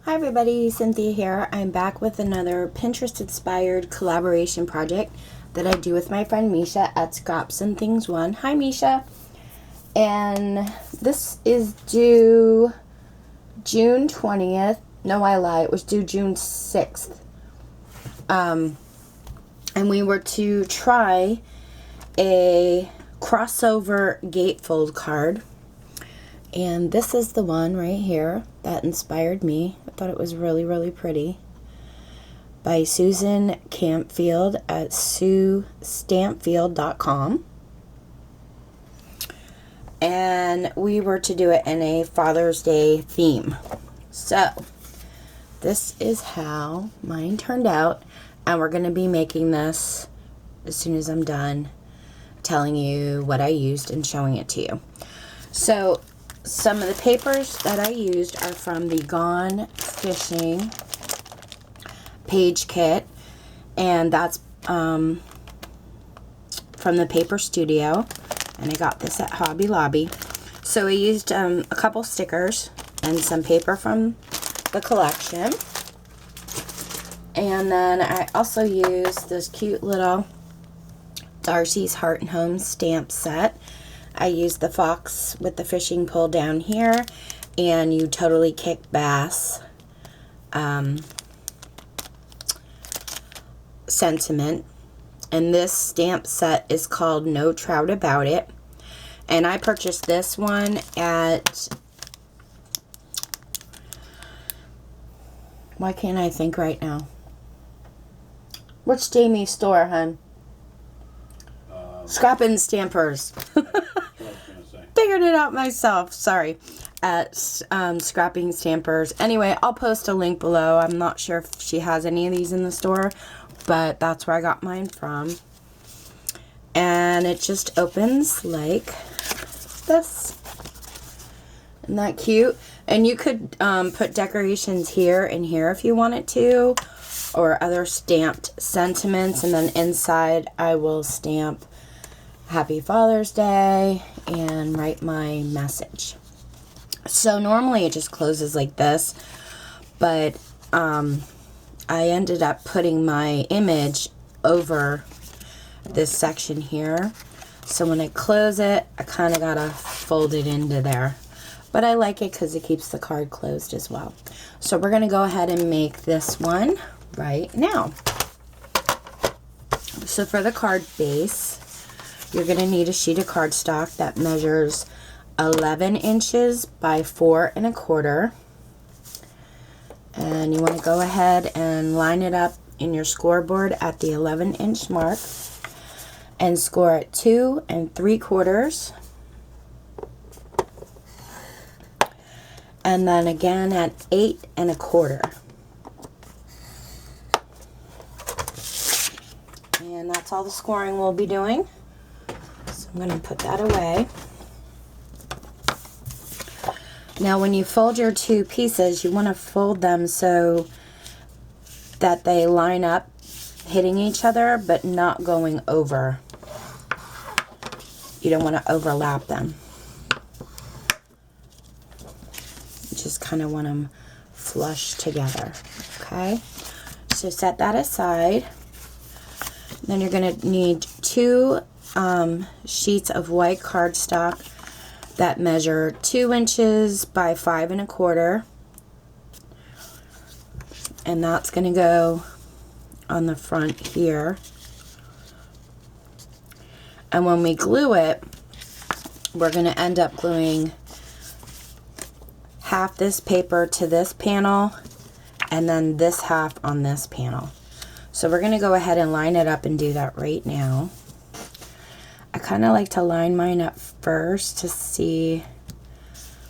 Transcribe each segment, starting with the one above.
Hi everybody, Cynthia here. I'm back with another Pinterest inspired collaboration project that I do with my friend Misha at ScrapsandThings1. Hi Misha. And this is due June 20th. No, I lie. It was due June 6th. And we were to try a crossover gatefold card. And this is the one right here that inspired me. I thought it was really, really pretty. By Susan Campfield at SueStampfield.com. And we were to do it in a Father's Day theme. So, this is how mine turned out. And we're going to be making this as soon as I'm done telling you what I used and showing it to you. So, some of the papers that I used are from the Gone Fishing page kit, and that's from the Paper Studio, and I got this at Hobby Lobby. So I used a couple stickers and some paper from the collection, and then I also used this cute little Darcy's Heart and Home stamp set. I used the fox with the fishing pole down here, and You Totally Kick Bass sentiment. And this stamp set is called No Trout About It. And I purchased this one at, why can't I think right now? What's Jamie's store, hon? Scrap and Stampers. Figured it out myself. Sorry. At Scrapping Stampers. Anyway, I'll post a link below. I'm not sure if she has any of these in the store, but that's where I got mine from. And it just opens like this. Isn't that cute? And you could put decorations here and here if you wanted to, or other stamped sentiments, and then inside I will stamp Happy Father's Day and write my message. So normally it just closes like this, but I ended up putting my image over this section here. So when I close it, I kind of gotta fold it into there. But I like it because it keeps the card closed as well. So we're gonna go ahead and make this one right now. So for the card base, you're going to need a sheet of cardstock that measures 11 inches by 4 1/4. And you want to go ahead and line it up in your scoreboard at the 11-inch mark and score at 2 3/4. And then again at 8 1/4. And that's all the scoring we'll be doing. I'm going to put that away. Now when you fold your two pieces, you want to fold them so that they line up hitting each other but not going over. You don't want to overlap them. You just kind of want them flush together. Okay? So set that aside. Then you're going to need two sheets of white cardstock that measure 2 inches by 5 1/4, and that's going to go on the front here. And when we glue it, we're going to end up gluing half this paper to this panel and then this half on this panel. So we're going to go ahead and line it up and do that right now. I kind of like to line mine up first to see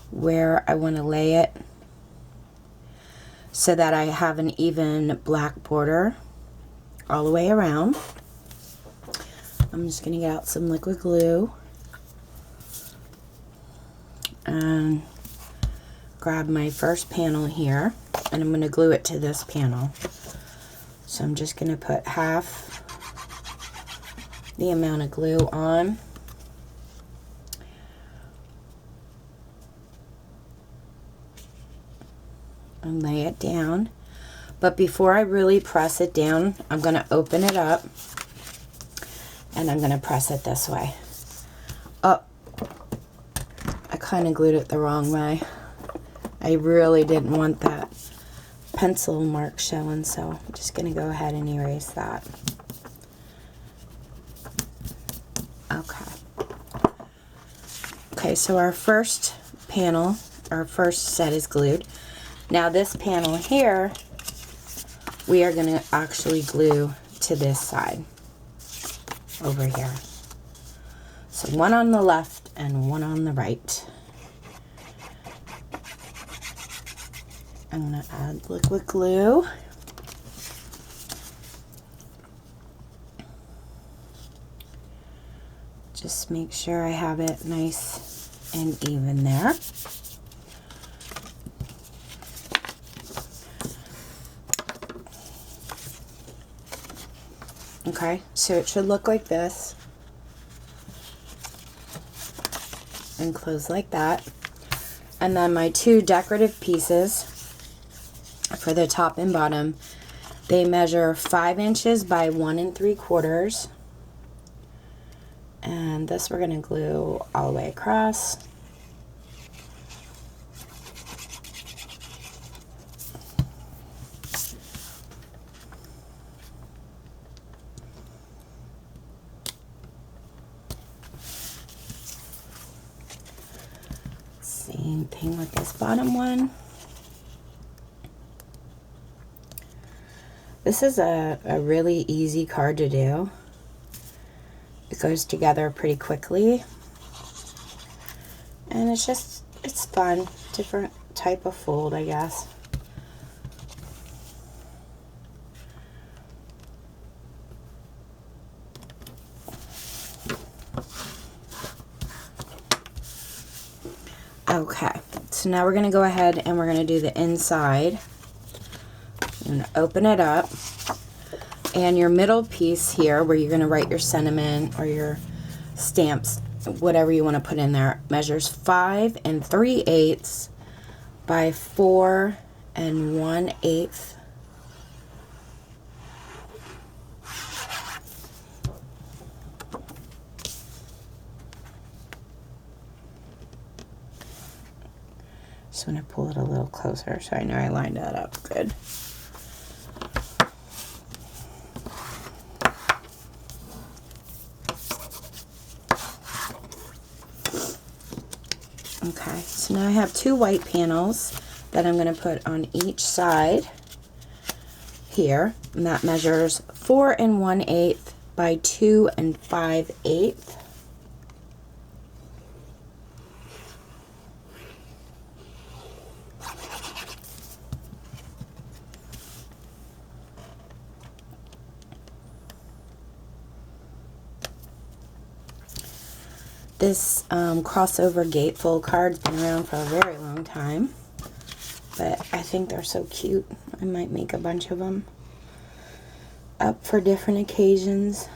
where I want to lay it so that I have an even black border all the way around. I'm just going to get out some liquid glue and grab my first panel here, and I'm going to glue it to this panel. So I'm just going to put half the amount of glue on. and lay it down. But before I really press it down, I'm going to open it up and I'm going to press it this way. Oh, I kind of glued it the wrong way. I really didn't want that pencil mark showing, so I'm just going to go ahead and erase that. Okay. Okay, so our first panel, our first set is glued. Now this panel here, we are going to actually glue to this side over here. So one on the left and one on the right. I'm going to add liquid glue. Just make sure I have it nice and even there. Okay, so it should look like this and close like that. And then my two decorative pieces for the top and bottom, they measure 5 inches by 1 3/4. And this we're going to glue all the way across. Same thing with this bottom one. This is a really easy card to do. It goes together pretty quickly. And it's fun. Different type of fold, I guess. Okay, so now we're going to go ahead and we're going to do the inside. I'm going to open it up. And your middle piece here, where you're going to write your sentiment or your stamps, whatever you want to put in there, measures 5 3/8 by 4 1/8. Just want to pull it a little closer so I know I lined that up good. Okay, so now I have 2 white panels that I'm going to put on each side here, and that measures 4 1/8 by 2 5/8. This crossover Gatefold card's been around for a very long time, but I think they're so cute. I might make a bunch of them up for different occasions.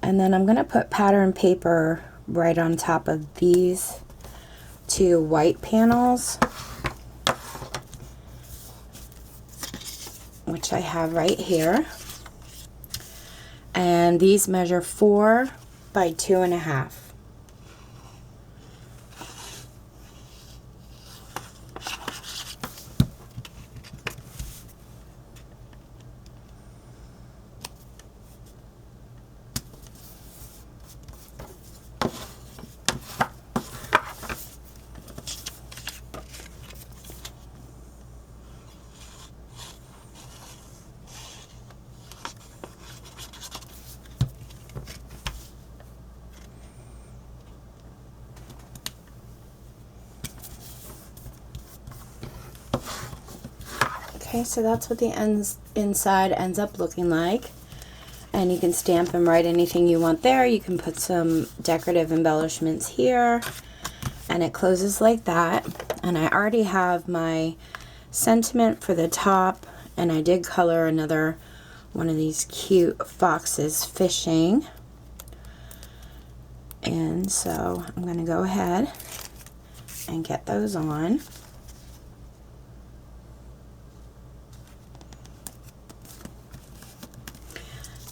And then I'm going to put pattern paper right on top of these 2 white panels, which I have right here. And these measure 4 by 2 1/2. Okay, so that's what the inside ends up looking like. And you can stamp and write anything you want there. You can put some decorative embellishments here. And it closes like that. And I already have my sentiment for the top. And I did color another one of these cute foxes fishing. And so I'm going to go ahead and get those on.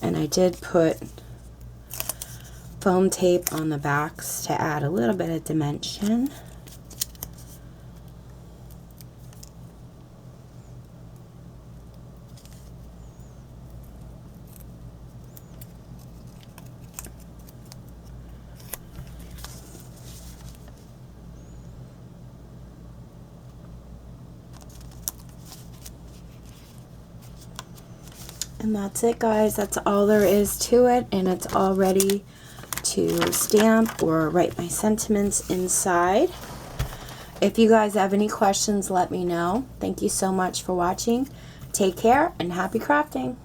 And I did put foam tape on the backs to add a little bit of dimension. And that's it, guys. That's all there is to it, and it's all ready to stamp or write my sentiments inside. If you guys have any questions, let me know. Thank you so much for watching. Take care and happy crafting.